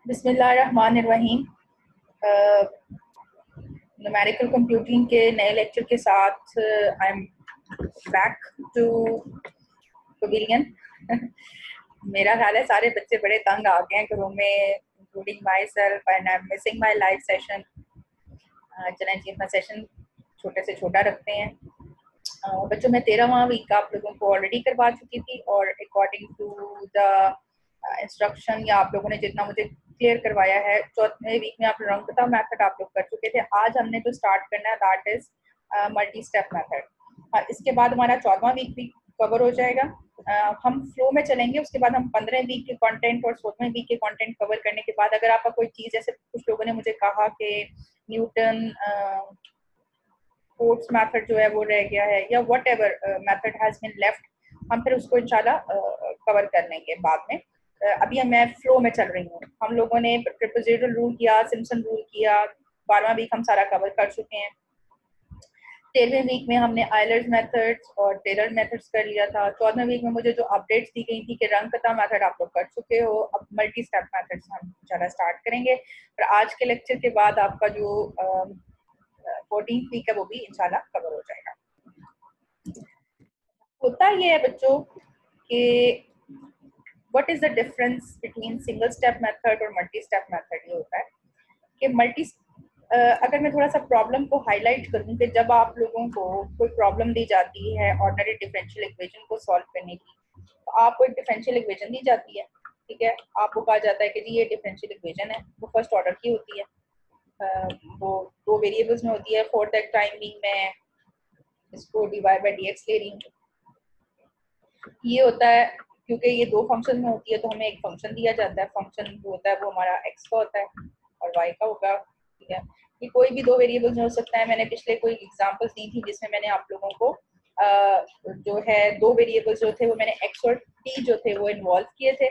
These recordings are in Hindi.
बिस्मिल्लाहिर्रहमानिर्रहीम। न्यूमेरिकल कंप्यूटिंग के नए लेक्चर के साथ I am back to pavilion. मेरा ख्याल है सारे बच्चे बड़े तंग आ गए हैं घरों में, including my self, and I am missing my live session. चलें जी, अपना सेशन छोटे से छोटा रखते हैं। बच्चों में 13वां वीक आप लोगों को ऑलरेडी करवा चुकी थी, और अकॉर्डिंग टू द इंस्ट्रक्शन या आप लोगों ने जितना मुझे क्लियर करवाया है, चौथे वीक में आप रंगता मेथड आप लोग कर चुके थे। आज हमने जो स्टार्ट करना है that is multi step method. इसके बाद हमारा 14वां वीक भी कवर हो जाएगा। हम फ्लो में चलेंगे। उसके बाद हम 15वें वीक के कंटेंट और 16वें वीक के कंटेंट कवर करने के बाद अगर आपका कोई चीज़, जैसे कुछ लोगों ने मुझे कहा कि न्यूटन कोट्स मेथड जो है वो रह गया है, या whatever method has been left, हम फिर उसको इंशाल्लाह कवर कर लेंगे बाद में। अभी मैं फ्लो में चल रही हूँ। हम लोगों ने ट्रिपल रूल किया, सिम्पसन रूल किया, 12वां वीक हम सारा कवर कर चुके हैं। 13वें वीक में हमने आयलर्स मेथड्स और टेलर मेथड्स कर लिया था। 14वें वीक में मुझे जो अपडेट्स दी गई थी कि रंगकता मेथड आप लोग कर चुके हो, अब मल्टी स्टेप मेथड्स हम इंशाल्लाह स्टार्ट करेंगे। और आज के लेक्चर के बाद आपका जो 14th वीक है वो भी इंशाल्लाह कवर हो जाएगा। होता ये है बच्चों कि what is the difference between single step method और मल्टी स्टेप मेथड। ये होता है कि अगर मैं थोड़ा सा प्रॉब्लम को हाईलाइट करूं कि जब आप लोगों को कोई प्रॉब्लम दी जाती है ऑर्डिनरी डिफरेंशियल इक्वेशन को सॉल्व करने की, तो आपको एक डिफरेंशियल इक्वेशन दी जाती है, ठीक है। आपको कहा जाता है कि जी ये डिफरेंशियल इक्वेशन है, वो फर्स्ट ऑर्डर की होती है, वो दो वेरिएबल्स में होती है। फॉर दैट टाइम भी मैं इसको dy बाई dx ले रही हूँ। ये होता है क्योंकि ये दो फंक्शन में होती है, तो हमें एक फंक्शन दिया जाता है। फंक्शन जो होता है वो हमारा x का होता है और y का होगा, ठीक है। ये कोई भी दो वेरिएबल्स में हो सकता है। मैंने पिछले कोई एग्जांपल्स दी थी जिसमें मैंने आप लोगों को जो है दो वेरिएबल्स जो थे वो मैंने x और t जो थे वो इन्वॉल्व किए थे।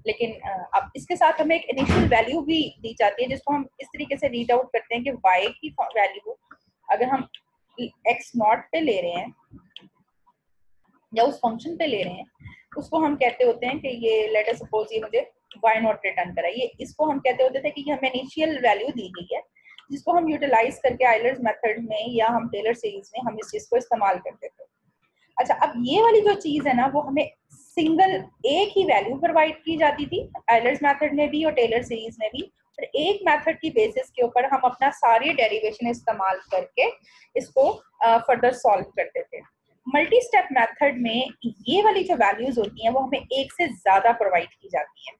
लेकिन अब इसके साथ हमें एक इनिशियल वैल्यू भी दी जाती है, जिसको हम इस तरीके से रीड आउट करते हैं कि y की वैल्यू अगर हम x नॉट पे ले रहे हैं या उस फंक्शन पे ले रहे हैं, उसको हम कहते होते हैं कि ये लेट अस सपोज ये मुझे y नॉट रिटर्न करा, ये इसको हम कहते होते थे कि हमें इनिशियल वैल्यू दी गई है, जिसको हम यूटिलाइज करके आयलर्स मेथड में या हम टेलर सीरीज में हम इस चीज को इस्तेमाल करते थे। अच्छा, अब ये वाली जो चीज है ना वो हमें सिंगल एक ही वैल्यू प्रोवाइड की जाती थी आयलर्स मेथड में भी और टेलर सीरीज में भी, और एक मेथड की बेसिस के ऊपर हम अपना सारी डेरिवेशन इस्तेमाल करके इसको फर्दर सॉल्व करते थे। मल्टी स्टेप मेथड में ये वाली जो वैल्यूज होती हैं वो हमें एक से ज्यादा प्रोवाइड की जाती हैं,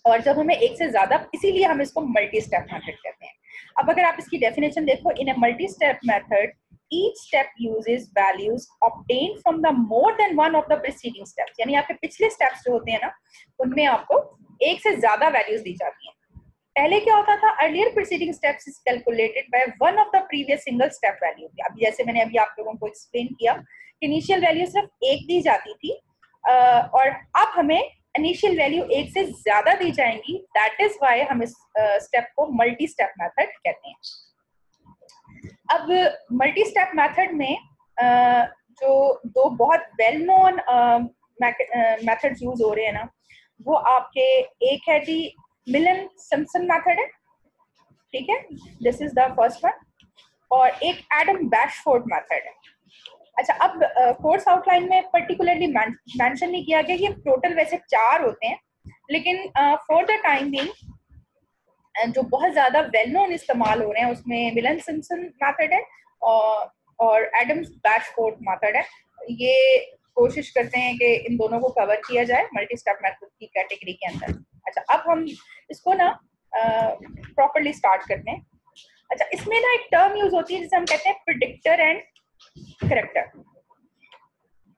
और जब हमें एक से ज्यादा, इसीलिए हम इसको मल्टी स्टेप मेथड कहते हैं। अब अगर आप इसकी डेफिनेशन देखो, in a multi step method each step uses values obtained from the more than one of the preceding steps, यानी आपके पिछले स्टेप्स जो होते हैं ना उनमें आपको एक से ज्यादा वैल्यूज दी जाती हैं। पहले क्या होता था, earlier preceding steps is calculated by one of the previous single step value. अब जैसे मैंने अभी आप लोगों को एक्सप्लेन किया, इनिशियल वैल्यू सिर्फ एक दी जाती थी, और अब हमें इनिशियल वैल्यू एक से ज्यादा दी जाएंगी। दैट इज व्हाई हम इस स्टेप को मल्टी स्टेप मेथड कहते हैं। अब मल्टी स्टेप मेथड में जो दो बहुत वेल नोन मेथड्स यूज हो रहे हैं ना, वो आपके एक है दी मिलन सिम्पसन मेथड है, ठीक है, this is the first one, और एक एडम बैशफोर्ड मेथड है। अच्छा, अब कोर्स आउटलाइन में पर्टिकुलरली मेंशन नहीं किया गया, ये टोटल वैसे 4 होते हैं, लेकिन फॉर द टाइम बीइंग जो बहुत ज्यादा वेल नोन इस्तेमाल हो रहे हैं उसमें मिलन सिम्पसन मेथड है और एडम्स बैशफोर्ड मेथड है। ये कोशिश करते हैं कि इन दोनों को कवर किया जाए मल्टी स्टेप मेथड की कैटेगरी के अंदर। अच्छा, अब हम इसको ना प्रॉपर्ली स्टार्ट करते हैं। अच्छा, इसमें ना एक टर्म यूज होती है जिसे हम कहते हैं प्रेडिक्टर एंड करेक्टर।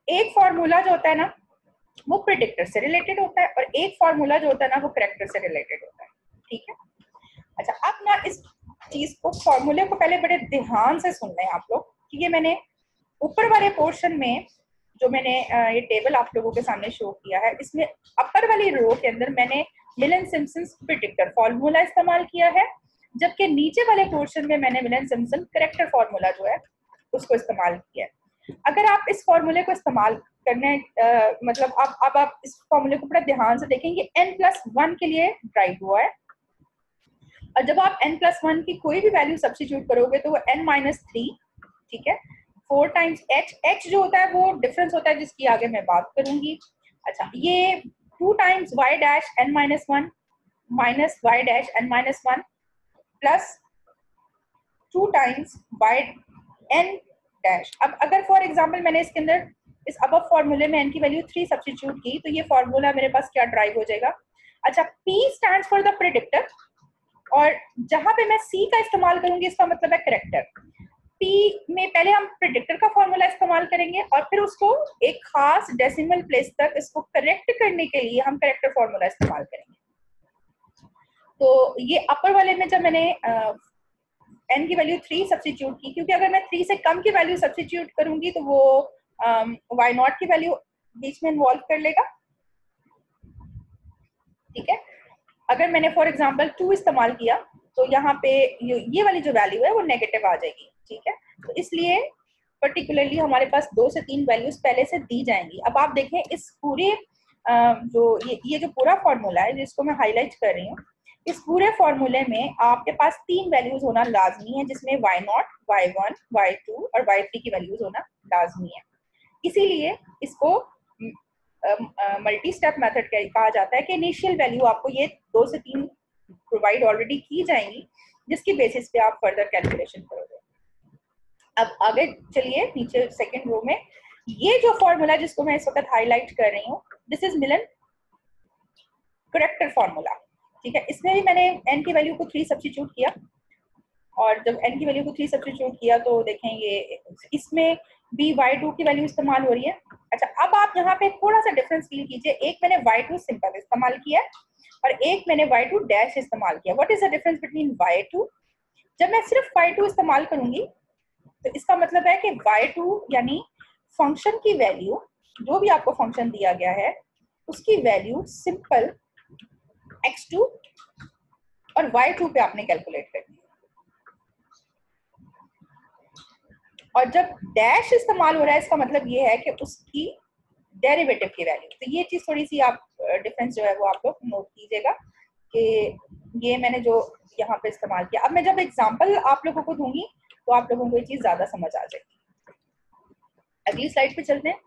एक फॉर्मूला जो होता है ना वो प्रेडिक्टर से रिलेटेड होता है, और एक फॉर्मूला जो होता है ना वो करेक्टर से रिलेटेड होता है, ठीक है। अच्छा, अब ना इस चीज को, फॉर्मूले को पहले बड़े ध्यान से सुन लें आप लोग, कि ये मैंने ऊपर वाले पोर्शन में जो मैंने ये टेबल आप लोगों के सामने शो किया है, इसमें अपर वाली रो के अंदर मैंने मिलन सिम्पसन प्रेडिक्टर फॉर्मूला इस्तेमाल किया है, जबकि नीचे वाले पोर्शन में मैंने मिलन सिम्पसन करेक्टर फॉर्मूला जो है उसको इस्तेमाल किया है। अगर आप इस फॉर्मूले को इस्तेमाल करने मतलब अब आप इस फॉर्मूले को बड़ा ध्यान से देखेंगे, n+1 के लिए ड्राइव हुआ है, और जब आप n+1 की कोई भी वैल्यू सब्स्टिट्यूट करोगे तो वो n-3, ठीक है, 4 टाइम्स h जो होता है वो डिफरेंस होता है जिसकी आगे मैं बात करूंगी। अच्छा, ये 2 times y dash n-1 minus y dash n-1 plus 2 times y n dash. अब अगर फॉर एग्जांपल मैंने इसके अंदर इस अबव फॉर्मूले में n की वैल्यू 3 सब्स्टिट्यूट की तो ये फॉर्मूला मेरे पास क्या ड्राइव हो जाएगा। अच्छा, p stands for the predictor और जहां पे मैं c का इस्तेमाल करूंगी इसका मतलब है करेक्टर। p में पहले हम प्रेडिक्टर का फॉर्मूला इस्तेमाल करेंगे और फिर उसको एक खास डेसिमल प्लेस तक इसको करेक्ट करने के लिए हम करेक्टर फॉर्मूला इस्तेमाल करेंगे। तो ये अपर वाले में जब मैंने n की वैल्यू 3 सब्स्टिट्यूट की, क्योंकि अगर मैं 3 से कम की वैल्यू सब्स्टिट्यूट करूंगी तो वो y0 की वैल्यू बीच में इन्वॉल्व कर लेगा, ठीक है। अगर मैंने फॉर एग्जांपल 2 इस्तेमाल किया तो यहाँ पे ये वाली जो वैल्यू है वो नेगेटिव आ जाएगी, ठीक है। तो इसलिए पर्टिकुलरली हमारे पास 2 से 3 वैल्यूज पहले से दी जाएंगी। अब आप देखें इस पूरे जो ये जो पूरा फॉर्मूला है जिसको मैं हाईलाइट कर रही हूँ, इस पूरे फॉर्मूले में आपके पास 3 वैल्यूज होना लाजमी है, जिसमें y0, y1, y2 और y3 की वैल्यूज होना लाजमी है। इसीलिए इसको मल्टी स्टेप मेथड कहा जाता है कि इनिशियल वैल्यू आपको ये 2 से 3 प्रोवाइड ऑलरेडी की जाएंगी, जिसकी बेसिस पे आप फर्दर कैलकुलेशन करोगे। अब आगे चलिए नीचे सेकंड रो में ये जो फॉर्मूला जिसको मैं इस वक्त हाईलाइट कर रही हूँ, this is Milan character formula, ठीक है। इसमें भी मैंने n की वैल्यू को 3 सब्स्टिट्यूट किया और जब n की वैल्यू को 3 सब्स्टिट्यूट किया तो देखें ये इसमें भी y2 की वैल्यू इस्तेमाल हो रही है। अच्छा, अब आप यहाँ पे थोड़ा सा डिफरेंस फील कीजिए, एक मैंने y2 सिंपल इस्तेमाल किया और एक मैंने y2 डैश इस्तेमाल किया। What is the difference between y2? जब मैं सिर्फ y2 इस्तेमाल करूंगी तो इसका मतलब है कि y2 यानी फंक्शन की वैल्यू, जो भी आपको फंक्शन दिया गया है उसकी वैल्यू सिंपल x2 और y2 पे आपने कैलकुलेट करनी है। और जब डैश इस्तेमाल हो रहा है इसका मतलब ये है कि उसकी डेरिवेटिव की वैल्यू। तो ये चीज थोड़ी सी आप डिफरेंस जो है वो आप लोग नोट कीजिएगा कि ये मैंने जो यहाँ पे इस्तेमाल किया। अब मैं जब एग्जांपल आप लोगों को दूंगी तो आप लोगों को ये चीज ज्यादा समझ आ जाएगी। अगली स्लाइड पे चलते हैं।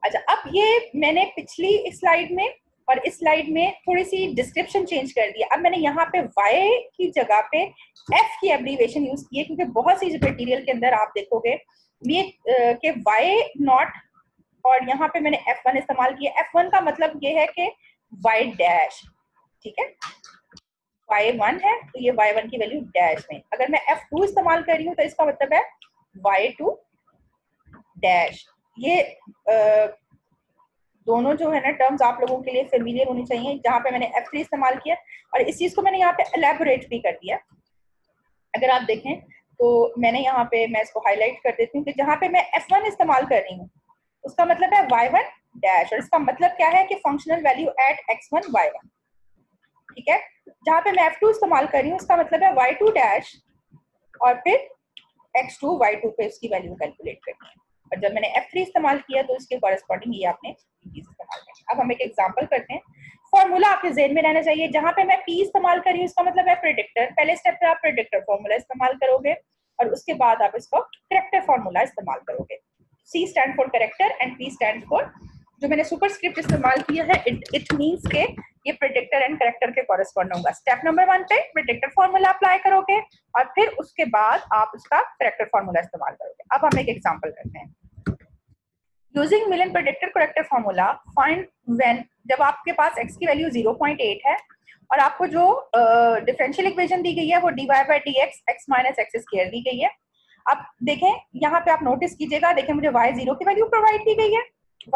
अच्छा, अब ये मैंने पिछली स्लाइड में और इस स्लाइड में थोड़ी सी डिस्क्रिप्शन चेंज कर दिया। अब मैंने यहाँ पे y की जगह पे f की एब्रीविएशन यूज की है, क्योंकि बहुत सी मटेरियल के अंदर आप देखोगे ये कि y0 और यहाँ पे मैंने f1 इस्तेमाल किया। f1 का मतलब ये है कि y डैश, ठीक है, y1 है तो ये y1 की वैल्यू डैश में। अगर मैं f2 इस्तेमाल कर रही हूँ तो इसका मतलब है y2 डैश। ये दोनों जो है ना टर्म्स आप लोगों के लिए फेमिलियर होनी चाहिए। जहां पे मैंने f3 इस्तेमाल किया और इस चीज को मैंने यहाँ पे एलैबोरेट भी कर दिया। अगर आप देखें तो मैंने यहाँ पे मैं इसको हाईलाइट कर देती हूँ कि जहां पे मैं f1 इस्तेमाल कर रही हूँ उसका मतलब है y1 डैश, और इसका मतलब क्या है कि functional value eight x1 y1, ठीक है। जहां पे मैं f2 इस्तेमाल कर रही हूँ उसका मतलब है y2 डैश और फिर x2 y2 पे इसकी वैल्यू कैलकुलेट करनी है। और जब मैंने f3 इस्तेमाल किया तो इसके कॉरेस्पॉन्डिंग ये आपने इस्तेमाल किया। अब हम एक एग्जांपल करते हैं। फॉर्मूला आपके ज़हन में रहना चाहिए। जहां पे मैं p इस्तेमाल कर रही हूँ इसका मतलब है प्रेडिक्टर। पहले स्टेप पे आप प्रेडिक्टर फॉर्मूला इस्तेमाल करोगे और उसके बाद आप इसको करेक्टर फॉर्मूला इस्तेमाल करोगे। c stand for character and p stand for, जो मैंने सुपरस्क्रिप्ट इस्तेमाल किया है इट मींस के ये प्रेडिक्टर एंड करेक्टर के कॉरेस्पॉन्ड होगा। स्टेप नंबर 1 पे प्रेडिक्टर फॉर्मूला अप्लाई करोगे और फिर उसके बाद आप उसका करेक्टर फॉर्मूला इस्तेमाल करोगे। अब हम एक एग्जांपल करते हैं। Using Milan predictor character formula find when, जब आपके पास x की वैल्यू 0.8 है और आपको जो डिफरेंशियल इक्वेशन दी गई है वो dy by dx x minus x square दी गई है। अब देखें यहाँ पे आप नोटिस कीजिएगा, देखें मुझे y0 की वैल्यू प्रोवाइड की गई है,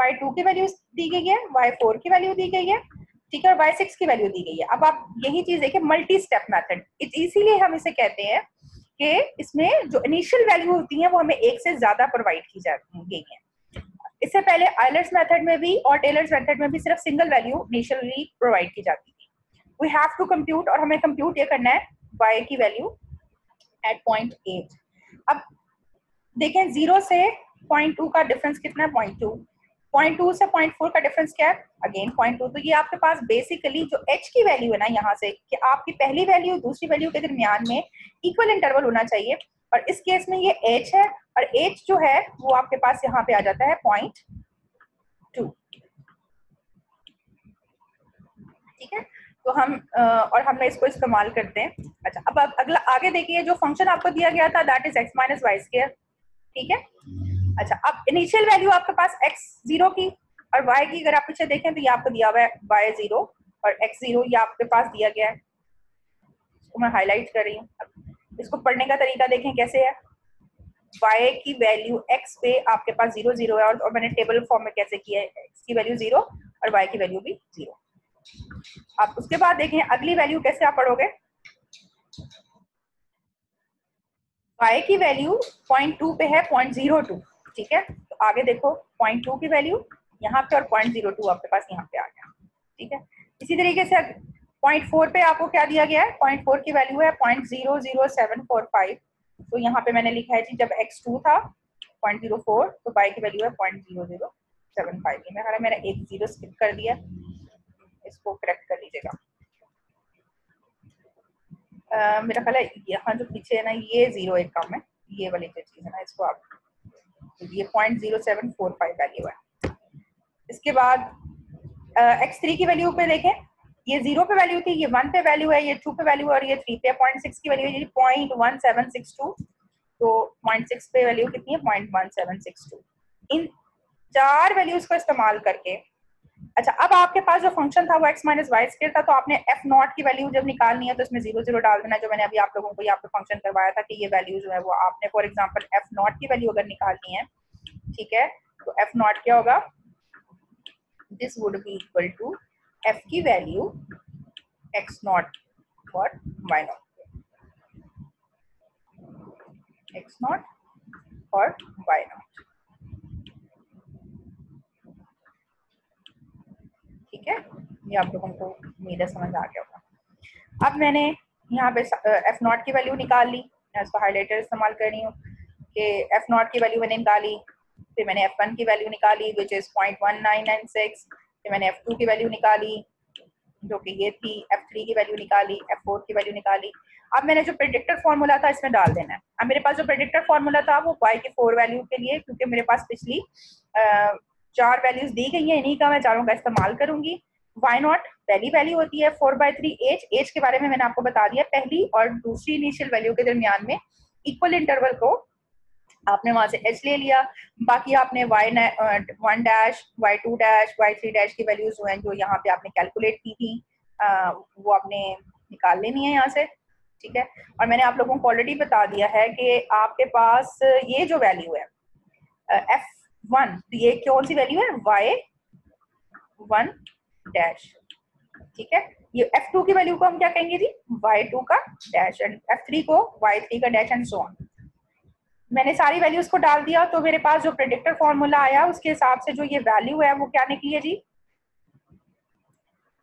y2 की वैल्यू दी गई है, y4 की वैल्यू दी गई है, ठीक है, और y6 की वैल्यू दी गई है। अब आप यही चीज देखिए मल्टी स्टेप मेथड, इसीलिए हम इसे कहते हैं कि इसमें जो इनिशियल वैल्यू होती है वो हमें एक से ज्यादा प्रोवाइड की गई है। इससे पहले आयलर्स मेथड में भी और टेलर्स मेथड में भी सिर्फ सिंगल वैल्यू इनिशियली प्रोवाइड की जाती थी। वी हैव टू कंप्यूट, और हमें कंप्यूट ये करना है y की वैल्यू एट 0.8। अब देखें 0 से 0.2 का डिफरेंस कितना है, 0.2। 0.2 से 0.4 का डिफरेंस क्या है? अगेन 0.2। तो ये आपके पास बेसिकली जो h की वैल्यू है ना यहाँ से, कि आपकी पहली वैल्यू दूसरी वैल्यू के दरमियान में इक्वल इंटरवल होना चाहिए, और इस केस में ये h है, और h जो है वो आपके पास यहाँ पे आ जाता है 0.2। ठीक है, तो हम और हमने इसको इस्तेमाल करते हैं। अच्छा, अब अगला आगे देखिए, जो फंक्शन आपको दिया गया था that is x minus y square. ठीक है, अच्छा अब इनिशियल वैल्यू आपके पास x0 की और y की अगर आप पीछे देखें तो ये आपको दिया हुआ है y0 और x0 ये आपके पास दिया गया है। इसको मैं हाईलाइट कर रही हूँ। अब इसको पढ़ने का तरीका देखें कैसे है। y की वैल्यू x पे आपके पास 0 0 है, और मैंने टेबल फॉर्म में कैसे किया है, x की वैल्यू 0 और y की वैल्यू भी 0। आप उसके बाद देखें अगली वैल्यू कैसे आप पढ़ोगे। y की वैल्यू 0.2 पे है 0.02। ठीक है, तो आगे देखो 0.2 की वैल्यू यहाँ पे और 0.02 आपके पास यहाँ पे आ गया। ठीक है, इसी तरीके से 0.4 पे आपको क्या दिया गया है, 0.4 की वैल्यू है 0.00745। तो यहाँ पे मैंने लिखा है जी जब x2 था 0.04 तो y की वैल्यू है 0.0075। मेरा ख्याल है मैंने एक जीरो स्किप कर दिया, इसको करेक्ट कर लीजिएगा। मेरा ख्याल है यहाँ जो पीछे है ना ये जीरो एक कम है, ये वाली जो चीज है ना इसको आप, ये 0.0745 वैल्यू है। इसके बाद x3 की वैल्यू पे देखें, ये 0 पे वैल्यू थी, ये 1 पे वैल्यू है, ये 2 पे वैल्यू और ये 3 पे। 0.6 की वैल्यू है, ये 0.1762। तो 0.6 पे वैल्यू कितनी है, 0.1762। इन चार वैल्यूज को इस्तेमाल करके, अच्छा अब आपके पास जो फंक्शन था वो x माइनस वाई स्क्वायर था, तो आपने f नॉट की वैल्यू जब निकालनी है तो इसमें 0 0 डाल देना, जो मैंने अभी आप लोगों को यहाँ पे फंक्शन करवाया था कि ये वैल्यू जो है वो आपने फॉर एग्जांपल f नॉट की वैल्यू अगर निकालनी है, ठीक है, तो f नॉट क्या होगा, this would be equal to f की वैल्यू x नॉट और y नॉट, x नॉट और y नॉट। ठीक है, ये आप लोगों को उम्मीद है समझ आ गया होगा। अब मैंने यहाँ पे एफ नॉट की वैल्यू निकाल ली, मैं इसको हाईलाइटर इस्तेमाल कर रही हूँ कि एफ नॉट की वैल्यू मैंने निकाली, फिर मैंने एफ वन की वैल्यू निकाली विच इज 0.1996, फिर मैंने एफ टू की वैल्यू निकाली जो कि ये थी, एफ थ्री की वैल्यू निकाली, एफ फोर की वैल्यू निकाली। अब मैंने जो प्रेडिक्टर फॉर्मूला था इसमें डाल देना है। अब मेरे पास जो प्रेडिक्टर फॉर्मूला था वो y की 4 वैल्यू के लिए, क्योंकि मेरे पास पिछली चार वैल्यूज दी गई हैं, इन्हीं का मैं चारों का इस्तेमाल करूंगी। y नॉट पहली वैल्यू होती है 4/3 एज के बारे में मैंने आपको बता दिया, पहली और दूसरी इनिशियल वैल्यू के दरमियान में इक्वल इंटरवल को आपने वहां से h ले लिया, बाकी आपने y1 dash, y2 dash, y3 dash की वैल्यूज जो हैं जो यहाँ पे आपने कैलकुलेट की थी वो आपने निकाल लेनी है यहाँ से। ठीक है, और मैंने आप लोगों को ऑलरेडी बता दिया है कि आपके पास ये जो वैल्यू है f1, तो ये कौन सी वैल्यू है, y1 डैश। ठीक है, ये f2 की वैल्यू को हम क्या कहेंगे जी, y2 का डैश, एंड f3 को y3 का डैश, एंड सो ऑन। मैंने सारी वैल्यूज को डाल दिया, तो मेरे पास जो प्रेडिक्टर फॉर्मूला आया उसके हिसाब से जो ये वैल्यू है वो क्या निकली है जी,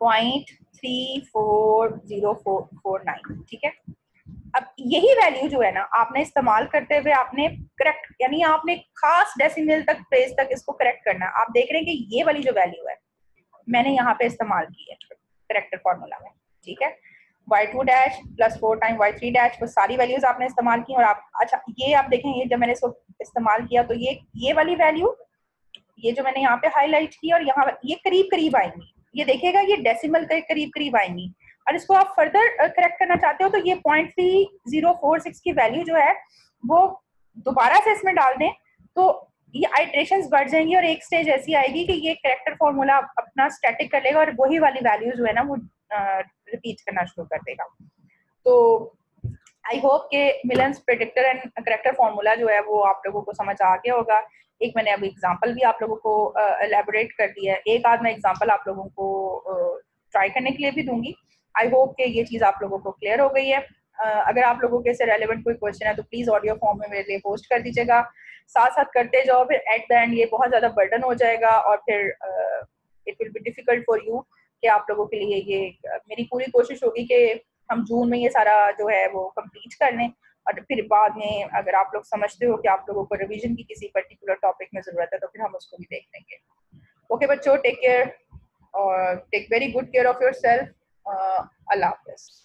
0.340449। ठीक है, अब यही वैल्यू जो है ना आपने इस्तेमाल करते हुए आपने करेक्ट, यानी आपने खास डेसिमल तक प्लेस तक इसको करेक्ट करना है। आप देख रहे हैं कि ये वाली जो वैल्यू है मैंने यहाँ पे इस्तेमाल की है करेक्टर फॉर्मूला में। ठीक है, y2 dash plus 4 time y3 dash, वो सारी वैल्यूज आपने इस्तेमाल की। और आप अच्छा ये आप देखें, ये जब मैंने इसको इस्तेमाल किया तो ये वाली वैल्यू, ये जो मैंने यहाँ पे हाईलाइट की और यहाँ ये करीब करीब आएंगी, ये देखिएगा ये डेसिमल के करीब करीब आएंगी। और इसको आप फर्दर करेक्ट करना चाहते हो तो ये 0.3046 की वैल्यू जो है वो दोबारा से इसमें डाल दें, तो ये आइट्रेशंस बढ़ जाएंगी और एक स्टेज ऐसी आएगी कि ये करेक्टर फॉर्मूला अपना स्टैटिक कर लेगा और वही वाली वैल्यू जो है ना वो रिपीट करना शुरू कर देगा। तो आई होप के मिलन्स प्रेडिक्टर एंड करेक्टर फॉर्मूला जो है वो आप लोगों को समझ आ गया होगा। एक मैंने अभी एग्जांपल भी आप लोगों को एलैबोरेट कर दिया है, एक आध मैं एग्जांपल आप लोगों को ट्राई करने के लिए भी दूंगी। आई होप के ये चीज़ आप लोगों को क्लियर हो गई है। अगर आप लोगों के से रेलेवेंट कोई क्वेश्चन है तो प्लीज़ ऑडियो फॉर्म में मेरे लिए पोस्ट कर दीजिएगा, साथ साथ करते जाओ, फिर एट द एंड ये बहुत ज़्यादा बर्डन हो जाएगा और फिर it will be difficult for you कि आप लोगों के लिए ये मेरी पूरी कोशिश होगी कि हम जून में ये सारा जो है वो कंप्लीट कर लें, और फिर बाद में अगर आप लोग समझते हो कि आप लोगों को रिवीजन की किसी पर्टिकुलर टॉपिक में ज़रूरत है तो फिर हम उसको भी देख लेंगे। ओके बच्चों, टेक केयर और take very good care of yourself. अल्लाह हाफिज़।